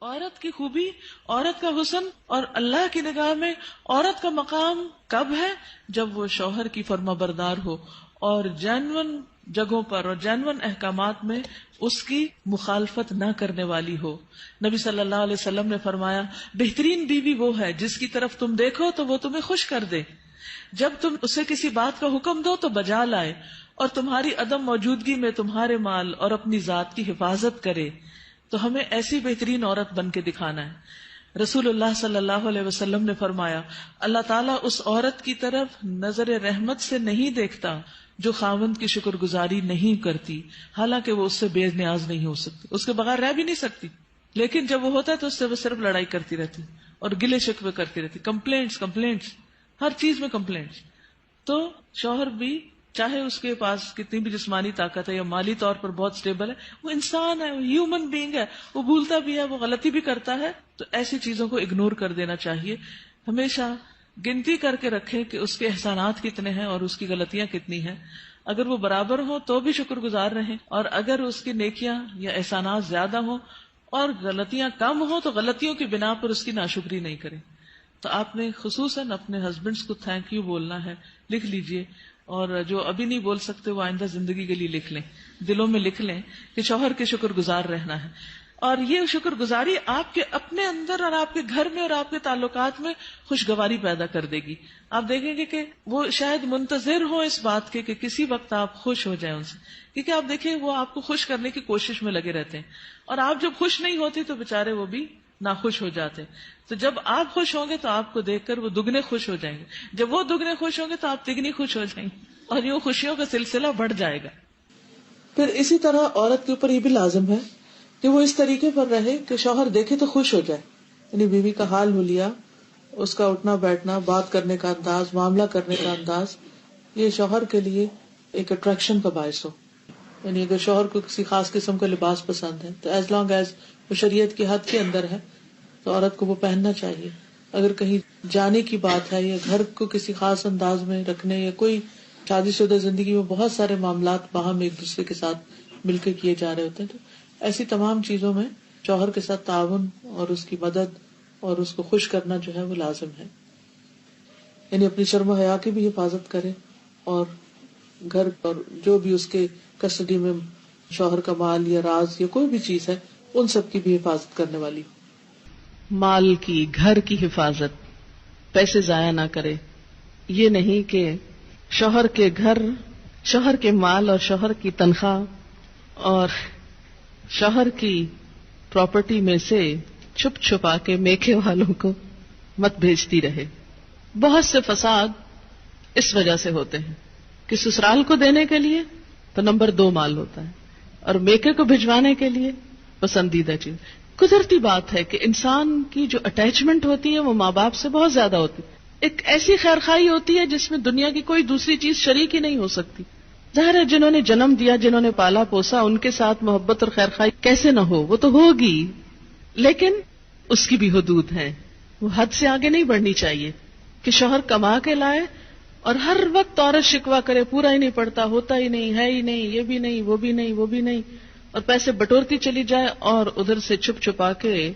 عورت کی خوبی، عورت کا حسن اور اللہ کی نگاہ میں عورت کا مقام کب ہے؟ جب وہ شوہر کی فرما بردار ہو اور جینون جگہوں پر اور جینون احکامات میں اس کی مخالفت نہ کرنے والی ہو۔ نبی صلی اللہ علیہ وسلم نے فرمایا، بہترین بیوی وہ ہے جس کی طرف تم دیکھو تو وہ تمہیں خوش کر دے، جب تم اسے کسی بات کا حکم دو تو بجا لائے، اور تمہاری عدم موجودگی میں تمہارے مال اور اپنی ذات کی حفاظت کرے۔ تو ہمیں ایسی بہترین عورت بن کے دکھانا ہے۔ رسول اللہ صلی اللہ علیہ وسلم نے فرمایا، اللہ تعالیٰ اس عورت کی طرف نظر رحمت سے نہیں دیکھتا جو خاوند کی شکر گزاری نہیں کرتی، حالانکہ وہ اس سے بے نیاز نہیں ہو سکتی، اس کے بغیر رہ بھی نہیں سکتی، لیکن جب وہ ہوتا ہے تو اس سے وہ صرف لڑائی کرتی رہتی اور گلے شکوے کرتی رہتی، کمپلینٹس، ہر چیز میں کمپلینٹس۔ تو شوہر بھی چاہے اس کے پاس کتنی بھی جسمانی طاقت ہے یا مالی طور پر بہت سٹیبل ہے، وہ انسان ہے، وہ ہیومن بینگ ہے، وہ بھولتا بھی ہے، وہ غلطی بھی کرتا ہے، تو ایسی چیزوں کو اگنور کر دینا چاہیے۔ ہمیشہ گنتی کر کے رکھیں کہ اس کے احسانات کتنے ہیں اور اس کی غلطیاں کتنی ہیں، اگر وہ برابر ہوں تو بھی شکر گزار رہیں، اور اگر اس کی نیکیاں یا احسانات زیادہ ہوں اور غلطیاں کم ہوں تو غلطیوں کی بنا پر اس کی ناشکری نہیں کریں۔ تو آپ نے خصوصاً اپنے ہسبینڈس کو تھینک یو بولنا ہے، لکھ لیجئے، اور جو ابھی نہیں بول سکتے وہ آئندہ زندگی کے لیے لکھ لیں، دلوں میں لکھ لیں کہ شوہر کے شکر گزار رہنا ہے۔ اور یہ شکر گزاری آپ کے اپنے اندر اور آپ کے گھر میں اور آپ کے تعلقات میں خوشگواری پیدا کر دے گی۔ آپ دیکھیں گے کہ وہ شاید منتظر ہوں اس بات کے کہ کسی وقت آپ خوش ہو جائیں ان سے، کیونکہ آپ دیکھیں وہ آپ کو خوش کرنے کی کوشش میں لگے رہتے ہیں، اور آپ جب خوش نہیں ہوتی تو بےچارے وہ بھی ناخوش ہو جاتے ہیں۔ تو جب آپ خوش ہوں گے تو آپ کو دیکھ کر وہ دگنے خوش ہو جائیں گے، جب وہ دگنے خوش ہوں گے تو آپ تگنی خوش ہو جائیں گے، اور یوں خوشیوں کا سلسلہ بڑھ جائے گا۔ پھر اسی طرح عورت کے اوپر یہ بھی لازم ہے کہ وہ اس طریقے پر رہے کہ شوہر دیکھے تو خوش ہو جائے، یعنی بیوی کا حال حلیہ، اس کا اٹھنا بیٹھنا، بات کرنے کا انداز، معاملہ کرنے کا انداز، یہ شوہر کے لیے ایک اٹریکشن کا باعث ہو۔ یعنی اگر شوہر کو کسی خاص قسم کا لباس پسند ہے تو ایز لانگ ایز وہ شریعت کی حد کے اندر ہے تو عورت کو وہ پہننا چاہیے۔ اگر کہیں جانے کی بات ہے یا گھر کو کسی خاص انداز میں رکھنے، یا کوئی شادی شدہ زندگی میں بہت سارے معاملات باہم ایک دوسرے کے ساتھ مل کے کیے جا رہے ہوتے ہیں، تو ایسی تمام چیزوں میں شوہر کے ساتھ تعاون اور اس کی مدد اور اس کو خوش کرنا جو ہے وہ لازم ہے۔ یعنی اپنی شرم و حیا کی بھی حفاظت کرے، اور گھر اور جو بھی اس کے کسٹڈی میں شوہر کا مال یا راز یا کوئی بھی چیز ہے ان سب کی بھی حفاظت کرنے والی ہو۔ مال کی، گھر کی حفاظت، پیسے ضائع نہ کرے۔ یہ نہیں کہ شوہر کے گھر، شوہر کے مال اور شوہر کی تنخواہ اور شوہر کی پراپرٹی میں سے چھپ چھپا کے میکے والوں کو مت بھیجتی رہے۔ بہت سے فساد اس وجہ سے ہوتے ہیں کہ سسرال کو دینے کے لیے تو نمبر 2 مال ہوتا ہے، اور میکے کو بھجوانے کے لیے پسندیدہ چیز۔ قدرتی بات ہے کہ انسان کی جو اٹیچمنٹ ہوتی ہے وہ ماں باپ سے بہت زیادہ ہوتی ہے۔ ایک ایسی خیرخواہی ہوتی ہے جس میں دنیا کی کوئی دوسری چیز شریک ہی نہیں ہو سکتی۔ ظاہر ہے جنہوں نے جنم دیا، جنہوں نے پالا پوسا، ان کے ساتھ محبت اور خیرخواہی کیسے نہ ہو، وہ تو ہوگی، لیکن اس کی بھی حدود ہیں، وہ حد سے آگے نہیں بڑھنی چاہیے کہ شوہر کما کے لائے اور ہر وقت عورت شکوہ کرے، پورا ہی نہیں پڑتا، ہوتا ہی نہیں، ہے ہی نہیں، یہ بھی نہیں، وہ بھی نہیں، وہ بھی نہیں، اور پیسے بٹورتی چلی جائے اور ادھر سے چھپ چھپا کے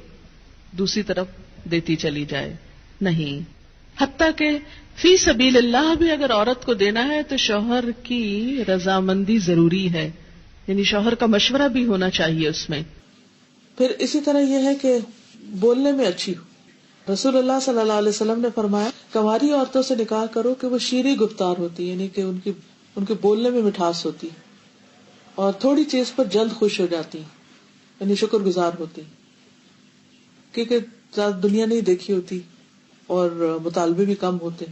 دوسری طرف دیتی چلی جائے۔ نہیں، حتیٰ کہ فی سبیل اللہ بھی اگر عورت کو دینا ہے تو شوہر کی رضامندی ضروری ہے، یعنی شوہر کا مشورہ بھی ہونا چاہیے اس میں۔ پھر اسی طرح یہ ہے کہ بولنے میں اچھی ہو۔ رسول اللہ صلی اللہ علیہ وسلم نے فرمایا کنواری عورتوں سے نکاح کرو کہ وہ شیریں گفتار ہوتی، یعنی کہ ان کے بولنے میں مٹھاس ہوتی، اور تھوڑی چیز پر جلد خوش ہو جاتی، یعنی شکر گزار ہوتی، کیونکہ زیادہ دنیا نہیں دیکھی ہوتی اور مطالبے بھی کم ہوتے۔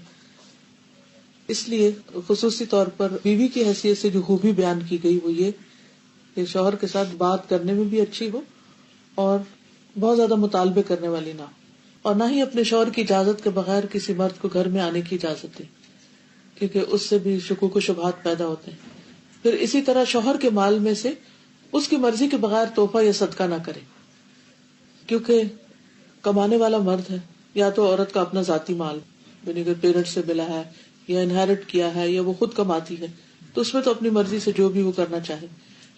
اس لیے خصوصی طور پر بیوی کی حیثیت سے جو خوبی بیان کی گئی وہ یہ کہ شوہر کے ساتھ بات کرنے میں بھی اچھی ہو اور بہت زیادہ مطالبے کرنے والی نہ ہو، اور نہ ہی اپنے شوہر کی اجازت کے بغیر کسی مرد کو گھر میں آنے کی اجازت دے، کیونکہ اس سے بھی شکوک و شبہات پیدا ہوتے ہیں۔ پھر اسی طرح شوہر کے مال میں سے اس کی مرضی کے بغیر تحفہ یا صدقہ نہ کرے، کیونکہ کمانے والا مرد ہے، یا تو عورت کا اپنا ذاتی مال، یعنی اگر پیرنٹ سے ملا ہے یا انہیرٹ کیا ہے یا وہ خود کماتی ہے تو اس میں تو اپنی مرضی سے جو بھی وہ کرنا چاہے،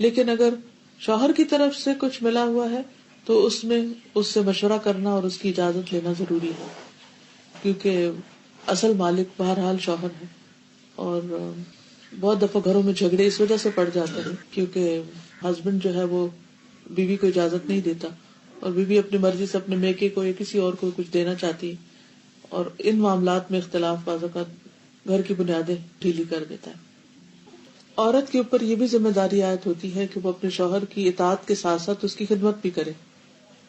لیکن اگر شوہر کی طرف سے کچھ ملا ہوا ہے تو اس میں اس سے مشورہ کرنا اور اس کی اجازت لینا ضروری ہے، کیونکہ اصل مالک بہرحال شوہر ہے. اور بہت دفعہ گھروں میں جھگڑے اس وجہ سے پڑ جاتے ہیں کیونکہ ہسبینڈ جو ہے وہ بیوی کو اجازت نہیں دیتا، اور بیوی اپنی مرضی سے اپنے میکے کو یا کسی اور کو کچھ دینا چاہتی ہے، اور ان معاملات میں اختلاف بعض اوقات گھر کی بنیادیں ڈھیلی کر دیتا ہے. عورت کے اوپر یہ بھی ذمہ داری عائد ہوتی ہے کہ وہ اپنے شوہر کی اطاعت کے ساتھ ساتھ اس کی خدمت بھی کرے.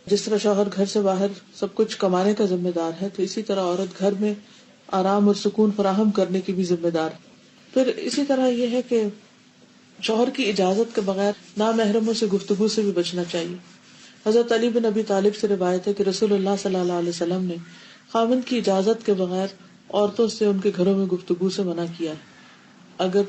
جس طرح شوہر گھر سے باہر سب کچھ کمانے کا ذمہ دار ہے، تو اسی طرح عورت گھر میں آرام اور سکون فراہم کرنے کی بھی ذمہ دار ہے. پھر اسی طرح یہ ہے کہ شوہر کی اجازت کے بغیر نامحرموں سے گفتگو سے بھی بچنا چاہیے. حضرت علی بن ابی طالب سے روایت ہے کہ رسول اللہ صلی اللہ علیہ وسلم نے خاوند کی اجازت کے بغیر عورتوں سے ان کے گھروں میں گفتگو سے منع کیا ہے. اگر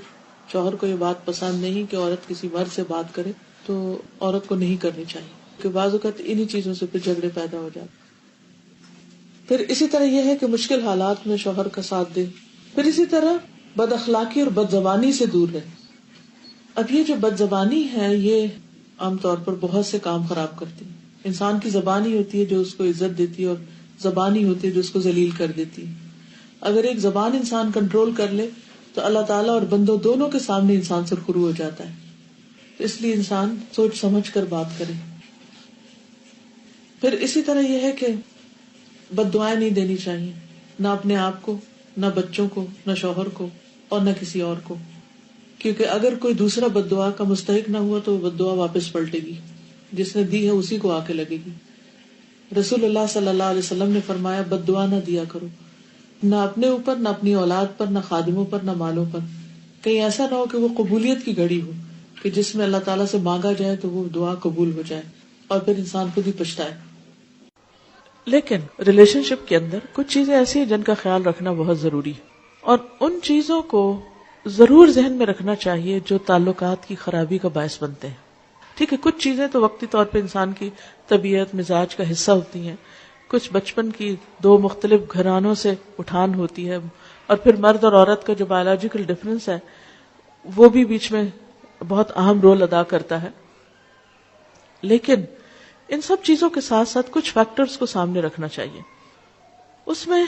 شوہر کو یہ بات پسند نہیں کہ عورت کسی مرد سے بات کرے تو عورت کو نہیں کرنی چاہیے، کہ بعض اوقات انہی چیزوں سے پھر جھگڑے پیدا ہو جاتے. پھر اسی طرح یہ ہے کہ مشکل حالات میں شوہر کا ساتھ دے. پھر اسی طرح بد اخلاقی اور بد زبانی سے دور رہے. اب یہ جو بد زبانی ہے یہ عام طور پر بہت سے کام خراب کرتی ہے. انسان کی زبان ہی ہوتی ہے جو اس کو عزت دیتی ہے، اور زبان ہی ہوتی ہے جو اس کو ذلیل کر دیتی ہے. اگر ایک زبان انسان کنٹرول کر لے تو اللہ تعالیٰ اور بندوں دونوں کے سامنے انسان سرخرو ہو جاتا ہے. اس لیے انسان سوچ سمجھ کر بات کرے. پھر اسی طرح یہ ہے کہ بد دعائیں نہیں دینی چاہیے، نہ اپنے آپ کو، نہ بچوں کو، نہ شوہر کو، اور نہ کسی اور کو، کیونکہ اگر کوئی دوسرا بد دعا کا مستحق نہ ہوا تو وہ بد دعا واپس پلٹے گی، جس نے دی ہے اسی کو آ کے لگے گی. رسول اللہ صلی اللہ علیہ وسلم نے فرمایا بد دعا نہ دیا کرو، نہ اپنے اوپر، نہ اپنی اولاد پر، نہ خادموں پر، نہ مالوں پر. کہیں ایسا نہ ہو کہ وہ قبولیت کی گھڑی ہو کہ جس میں اللہ تعالیٰ سے مانگا جائے تو وہ دعا قبول ہو جائے اور پھر انسان خود ہی پچھتائے. لیکن ریلیشن شپ کے اندر کچھ چیزیں ایسی ہیں جن کا خیال رکھنا بہت ضروری ہے، اور ان چیزوں کو ضرور ذہن میں رکھنا چاہیے جو تعلقات کی خرابی کا باعث بنتے ہیں. ٹھیک ہے، کچھ چیزیں تو وقتی طور پہ انسان کی طبیعت مزاج کا حصہ ہوتی ہیں، کچھ بچپن کی دو مختلف گھرانوں سے اٹھان ہوتی ہے، اور پھر مرد اور عورت کا جو بایولوجیکل ڈفرنس ہے وہ بھی بیچ میں بہت اہم رول ادا کرتا ہے. لیکن ان سب چیزوں کے ساتھ ساتھ کچھ فیکٹرز کو سامنے رکھنا چاہیے. اس میں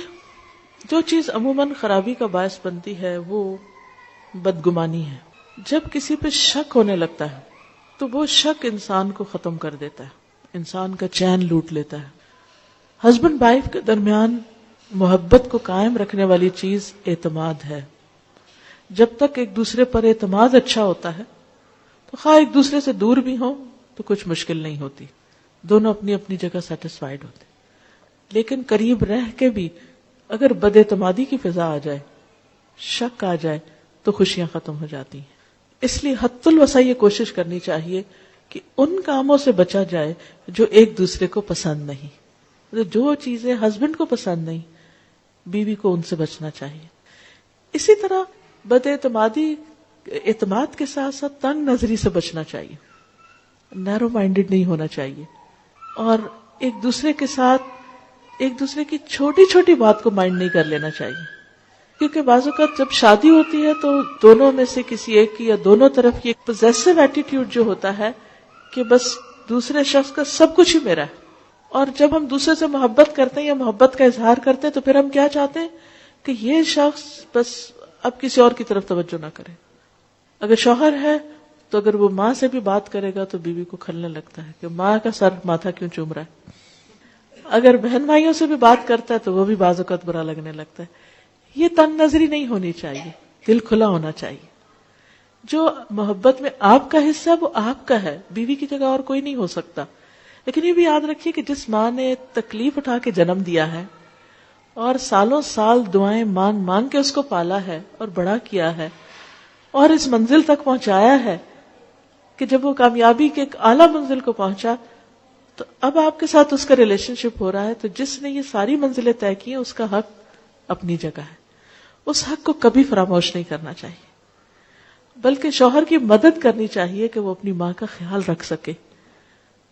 جو چیز عموماً خرابی کا باعث بنتی ہے وہ بدگمانی ہے. جب کسی پہ شک ہونے لگتا ہے تو وہ شک انسان کو ختم کر دیتا ہے، انسان کا چین لوٹ لیتا ہے. ہسبینڈ وائف کے درمیان محبت کو قائم رکھنے والی چیز اعتماد ہے. جب تک ایک دوسرے پر اعتماد اچھا ہوتا ہے تو خواہ ایک دوسرے سے دور بھی ہوں تو کچھ مشکل نہیں ہوتی، دونوں اپنی اپنی جگہ سیٹسفائیڈ ہوتے. لیکن قریب رہ کے بھی اگر بد اعتمادی کی فضا آ جائے، شک آ جائے تو خوشیاں ختم ہو جاتی ہیں. اس لیے حد الوسع یہ کوشش کرنی چاہیے کہ ان کاموں سے بچا جائے جو ایک دوسرے کو پسند نہیں. جو چیزیں ہسبینڈ کو پسند نہیں، بیوی کو ان سے بچنا چاہیے. اسی طرح بد اعتمادی، اعتماد کے ساتھ ساتھ تنگ نظری سے بچنا چاہیے، نیرو مائنڈڈ نہیں ہونا چاہیے، اور ایک دوسرے کے ساتھ ایک دوسرے کی چھوٹی چھوٹی بات کو مائنڈ نہیں کر لینا چاہیے. کیونکہ بعض اوقات جب شادی ہوتی ہے تو دونوں میں سے کسی ایک کی یا دونوں طرف کی ایک پوزیسو ایٹیٹیوڈ جو ہوتا ہے کہ بس دوسرے شخص کا سب کچھ ہی میرا ہے. اور جب ہم دوسرے سے محبت کرتے ہیں یا محبت کا اظہار کرتے ہیں تو پھر ہم کیا چاہتے ہیں کہ یہ شخص بس اب کسی اور کی طرف توجہ نہ کرے. اگر شوہر ہے تو اگر وہ ماں سے بھی بات کرے گا تو بیوی کو کھلنے لگتا ہے کہ ماں کا سر ماتھا کیوں چوم رہا ہے. اگر بہن بھائیوں سے بھی بات کرتا ہے تو وہ بھی بعض اوقات برا لگنے لگتا ہے. یہ تنگ نظری نہیں ہونی چاہیے، دل کھلا ہونا چاہیے. جو محبت میں آپ کا حصہ وہ آپ کا ہے، بیوی کی جگہ اور کوئی نہیں ہو سکتا. لیکن یہ بھی یاد رکھیے کہ جس ماں نے تکلیف اٹھا کے جنم دیا ہے اور سالوں سال دعائیں مانگ مانگ کے اس کو پالا ہے اور بڑا کیا ہے اور اس منزل تک پہنچایا ہے کہ جب وہ کامیابی کے ایک اعلیٰ منزل کو پہنچا تو اب آپ کے ساتھ اس کا ریلیشن شپ ہو رہا ہے، تو جس نے یہ ساری منزلیں طے کی ہیں اس کا حق اپنی جگہ ہے. اس حق کو کبھی فراموش نہیں کرنا چاہیے، بلکہ شوہر کی مدد کرنی چاہیے کہ وہ اپنی ماں کا خیال رکھ سکے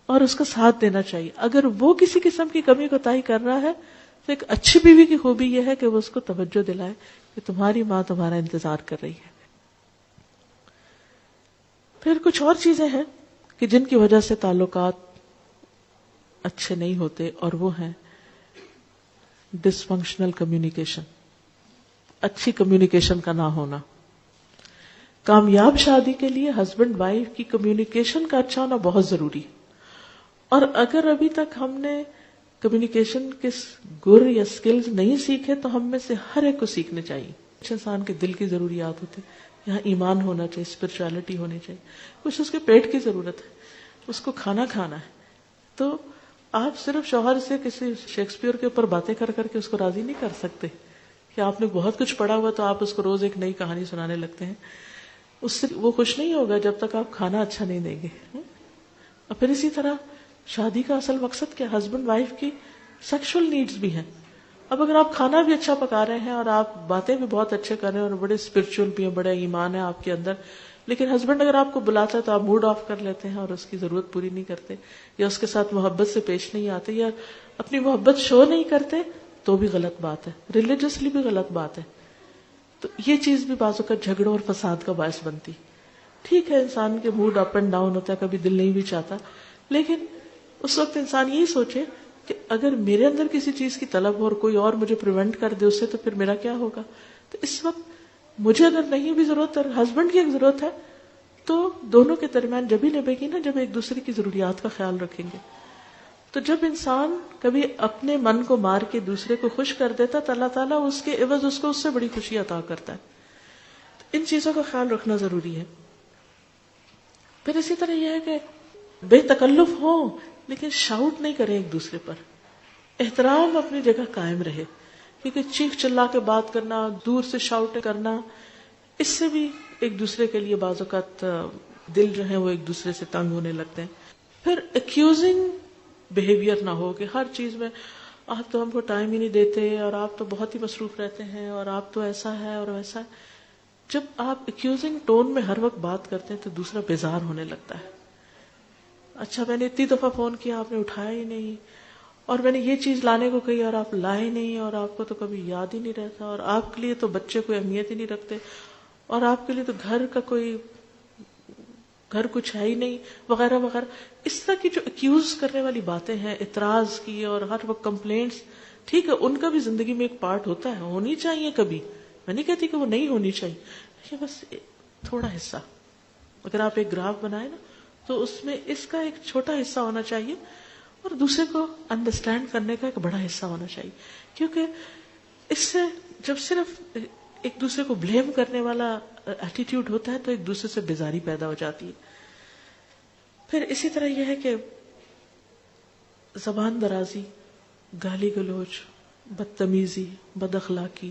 اور اس کا ساتھ دینا چاہیے. اگر وہ کسی قسم کی کمی کوتاہی کر رہا ہے تو ایک اچھی بیوی کی خوبی یہ ہے کہ وہ اس کو توجہ دلائے کہ تمہاری ماں تمہارا انتظار کر رہی ہے. پھر کچھ اور چیزیں ہیں کہ جن کی وجہ سے تعلقات اچھے نہیں ہوتے، اور وہ ہیں ڈس فنکشنل کمیونیکیشن، اچھی کمیونیکیشن کا نہ ہونا. کامیاب شادی کے لیے ہسبینڈ وائف کی کمیونیکیشن کا اچھا ہونا بہت ضروری. اور اگر ابھی تک ہم نے کمیونیکیشن کے گر یا سکلز نہیں سیکھے تو ہم میں سے ہر ایک کو سیکھنے چاہیے. کچھ انسان کے دل کی ضروریات ہوتی، یہاں ایمان ہونا چاہیے، اسپرچولیٹی ہونی چاہیے. کچھ اس کے پیٹ کی ضرورت ہے، اس کو کھانا کھانا ہے. تو آپ صرف شوہر سے کسی شیکسپیئر کے اوپر باتیں کر کر کے اس کو راضی نہیں کر سکتے کہ آپ نے بہت کچھ پڑھا ہوا تو آپ اس کو روز ایک نئی کہانی سنانے لگتے ہیں. اس سے وہ خوش نہیں ہوگا جب تک آپ کھانا اچھا نہیں دیں گے. اور پھر اسی طرح شادی کا اصل مقصد کیا؟ ہسبینڈ وائف کی سیکشل نیڈز بھی ہیں. اب اگر آپ کھانا بھی اچھا پکا رہے ہیں اور آپ باتیں بھی بہت اچھے کر رہے ہیں اور بڑے اسپرچل بھی ہیں، بڑا ایمان ہے آپ کے اندر، لیکن ہسبینڈ اگر آپ کو بلاتا ہے تو آپ موڈ آف کر لیتے ہیں اور اس کی ضرورت پوری نہیں کرتے، یا اس کے ساتھ محبت سے پیش نہیں آتے، یا اپنی محبت شو نہیں کرتے، تو بھی غلط بات ہے، ریلیجسلی بھی غلط بات ہے. تو یہ چیز بھی بعض اوقات جھگڑوں اور فساد کا باعث بنتی. ٹھیک ہے، انسان کے موڈ اپ اینڈ ڈاؤن ہوتا ہے، کبھی دل نہیں بھی چاہتا، لیکن اس وقت انسان یہی سوچے کہ اگر میرے اندر کسی چیز کی طلب ہو اور کوئی اور مجھے پریونٹ کر دے اس سے، تو پھر میرا کیا ہوگا؟ تو اس وقت مجھے اگر نہیں بھی ضرورت اور ہسبینڈ کی ایک ضرورت ہے تو دونوں کے درمیان جب ہی نبھے گی نا جب ایک دوسرے کی ضروریات کا خیال رکھیں گے. تو جب انسان کبھی اپنے من کو مار کے دوسرے کو خوش کر دیتا تو اللہ تعالیٰ اس کے عوض اس کو اس سے بڑی خوشی عطا کرتا ہے. تو ان چیزوں کا خیال رکھنا ضروری ہے. پھر اسی طرح یہ ہے کہ بے تکلف ہو لیکن شاؤٹ نہیں کریں ایک دوسرے پر. احترام اپنی جگہ قائم رہے، کیونکہ چیخ چلا کے بات کرنا، دور سے شاؤٹ کرنا، اس سے بھی ایک دوسرے کے لیے بعض اوقات دل جو ہے وہ ایک دوسرے سے تنگ ہونے لگتے ہیں. پھر ایکیوزنگ بہیویئر نہ ہو کہ ہر چیز میں آپ تو ہم کو ٹائم ہی نہیں دیتے اور آپ تو بہت ہی مصروف رہتے ہیں اور آپ تو ایسا ہے اور ویسا ہے. جب آپ ایکیوزنگ ٹون میں ہر وقت بات کرتے ہیں تو دوسرا بیزار ہونے لگتا ہے. اچھا میں نے اتنی دفعہ فون کیا آپ نے اٹھایا ہی نہیں، اور میں نے یہ چیز لانے کو کہی اور آپ لائے نہیں، اور آپ کو تو کبھی یاد ہی نہیں رہتا، اور آپ کے لیے تو بچے کوئی اہمیت ہی نہیں رکھتے، اور آپ کے لیے تو گھر کچھ ہے ہی نہیں، وغیرہ وغیرہ. اس طرح کی جو ایکیوز کرنے والی باتیں ہیں، اعتراض کی اور ہر وقت کمپلینٹس، ٹھیک ہے ان کا بھی زندگی میں ایک پارٹ ہوتا ہے، ہونی چاہیے کبھی، میں نہیں کہتی کہ وہ نہیں ہونی چاہیے، لیکن بس تھوڑا حصہ. اگر آپ ایک گراف بنائیں نا تو اس میں اس کا ایک چھوٹا حصہ ہونا چاہیے اور دوسرے کو انڈرسٹینڈ کرنے کا ایک بڑا حصہ ہونا چاہیے. کیونکہ اس سے جب صرف ایک دوسرے کو بلیم کرنے والا ایٹیٹیوڈ ہوتا ہے تو ایک دوسرے سے بیزاری پیدا ہو جاتی ہے. پھر اسی طرح یہ ہے کہ زبان درازی، گالی گلوچ، بدتمیزی، بد اخلاقی،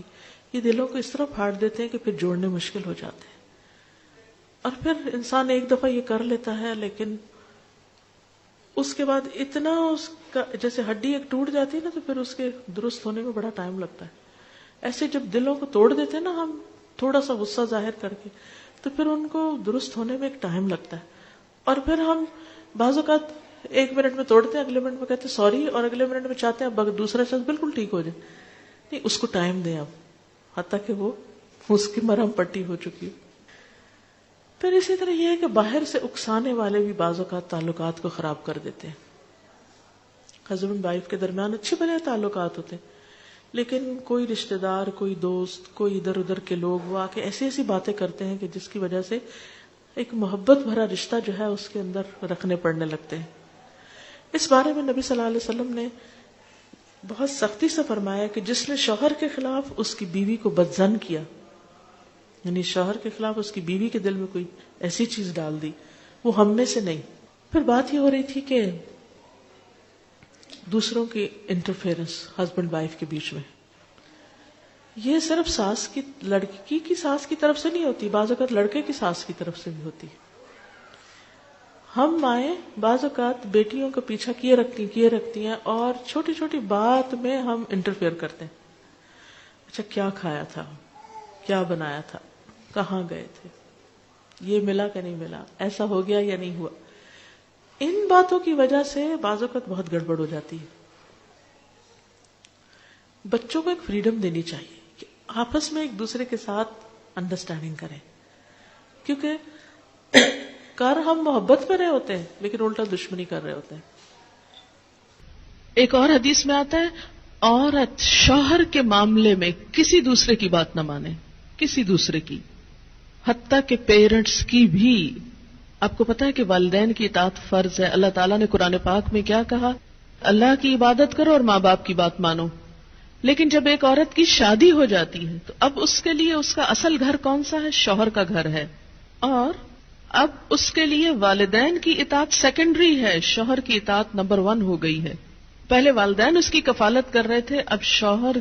یہ دلوں کو اس طرح پھاڑ دیتے ہیں کہ پھر جوڑنے مشکل ہو جاتے ہیں. اور پھر انسان ایک دفعہ یہ کر لیتا ہے لیکن اس کے بعد اتنا اس کا جیسے ہڈی ایک ٹوٹ جاتی ہے نا تو پھر اس کے درست ہونے میں بڑا ٹائم لگتا ہے. ایسے جب دلوں کو توڑ دیتے ہیں نا ہم تھوڑا سا غصہ ظاہر کر کے تو پھر ان کو درست ہونے میں ایک ٹائم لگتا ہے. اور پھر ہم بعض اوقات 1 منٹ میں توڑتے ہیں، اگلے منٹ میں کہتے ہیں سوری، اور اگلے منٹ میں چاہتے ہیں اب دوسرا شخص بالکل ٹھیک ہو جائے. نہیں، اس کو ٹائم دیں اب حتیٰ کہ وہ اس کی مرہم پٹی ہو چکی ہے. پھر اسی طرح یہ ہے کہ باہر سے اکسانے والے بھی بعض اوقات تعلقات کو خراب کر دیتے ہیں. ہسبینڈ وائف کے درمیان اچھے بھلے تعلقات ہوتے ہیں لیکن کوئی رشتہ دار، کوئی دوست، کوئی ادھر ادھر کے لوگ وہ آ کے ایسی ایسی باتیں کرتے ہیں کہ جس کی وجہ سے ایک محبت بھرا رشتہ جو ہے اس کے اندر رکھنے پڑنے لگتے ہیں. اس بارے میں نبی صلی اللہ علیہ وسلم نے بہت سختی سے فرمایا کہ جس نے شوہر کے خلاف اس کی بیوی کو بدظن کیا، یعنی شوہر کے خلاف اس کی بیوی کے دل میں کوئی ایسی چیز ڈال دی، وہ ہم میں سے نہیں. پھر بات یہ ہو رہی تھی کہ دوسروں کی انٹرفیئرنس ہسبینڈ وائف کے بیچ میں، یہ صرف ساس کی، لڑکی کی ساس کی طرف سے نہیں ہوتی، بعض اوقات لڑکے کی ساس کی طرف سے بھی ہوتی. ہم مائیں بعض اوقات بیٹیوں کا پیچھا کیے رکھتی ہیں اور چھوٹی چھوٹی بات میں ہم انٹرفیئر کرتے ہیں. اچھا کیا کھایا تھا، کیا بنایا تھا، کہاں گئے تھے، یہ ملا کہ نہیں ملا، ایسا ہو گیا یا نہیں ہوا. ان باتوں کی وجہ سے بعض اوقات بہت گڑبڑ ہو جاتی ہے. بچوں کو ایک فریڈم دینی چاہیے کہ آپس میں ایک دوسرے کے ساتھ انڈرسٹینڈنگ کریں، کیونکہ ہم محبت کر رہے ہوتے ہیں لیکن الٹا دشمنی کر رہے ہوتے ہیں. ایک اور حدیث میں آتا ہے عورت شوہر کے معاملے میں کسی دوسرے کی بات نہ مانے، کسی دوسرے کی، حتیٰ کہ پیرنٹس کی بھی. آپ کو پتا ہے کہ والدین کی اطاعت فرض ہے. اللہ تعالیٰ نے قرآن پاک میں کیا کہا؟ اللہ کی عبادت کرو اور ماں باپ کی بات مانو. لیکن جب ایک عورت کی شادی ہو جاتی ہے تو اب اس کے لیے اس کا اصل گھر کون سا ہے؟ شوہر کا گھر ہے. اور اب اس کے لیے والدین کی اطاعت سیکنڈری ہے، شوہر کی اطاعت نمبر 1 ہو گئی ہے. پہلے والدین اس کی کفالت کر رہے تھے، اب شوہر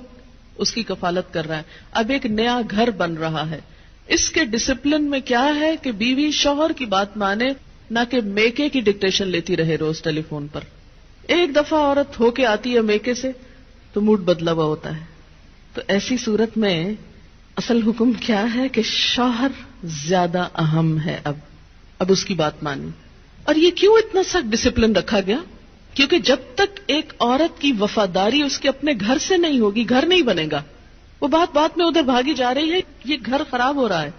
اس کی کفالت کر رہا ہے. اب ایک نیا گھر بن رہا ہے. اس کے ڈسپلن میں کیا ہے کہ بیوی شوہر کی بات مانے، نہ کہ میکے کی ڈکٹیشن لیتی رہے روز ٹیلی فون پر. ایک دفعہ عورت ہو کے آتی ہے میکے سے تو موڈ بدلا ہوا ہوتا ہے. تو ایسی صورت میں اصل حکم کیا ہے کہ شوہر زیادہ اہم ہے. اب اس کی بات مانی. اور یہ کیوں اتنا سخت ڈسپلن رکھا گیا؟ کیونکہ جب تک ایک عورت کی وفاداری اس کے اپنے گھر سے نہیں ہوگی، گھر نہیں بنے گا. وہ بات میں ادھر بھاگی جا رہی ہے، یہ گھر خراب ہو رہا ہے.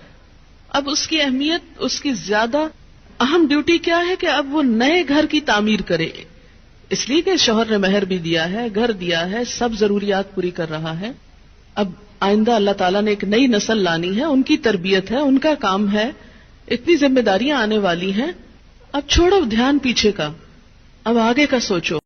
اب اس کی اہمیت، اس کی زیادہ اہم ڈیوٹی کیا ہے کہ اب وہ نئے گھر کی تعمیر کرے. اس لیے کہ شوہر نے مہر بھی دیا ہے، گھر دیا ہے، سب ضروریات پوری کر رہا ہے. اب آئندہ اللہ تعالیٰ نے ایک نئی نسل لانی ہے، ان کی تربیت ہے، ان کا کام ہے، اتنی ذمہ داریاں آنے والی ہیں. اب چھوڑو دھیان پیچھے کا، اب آگے کا سوچو.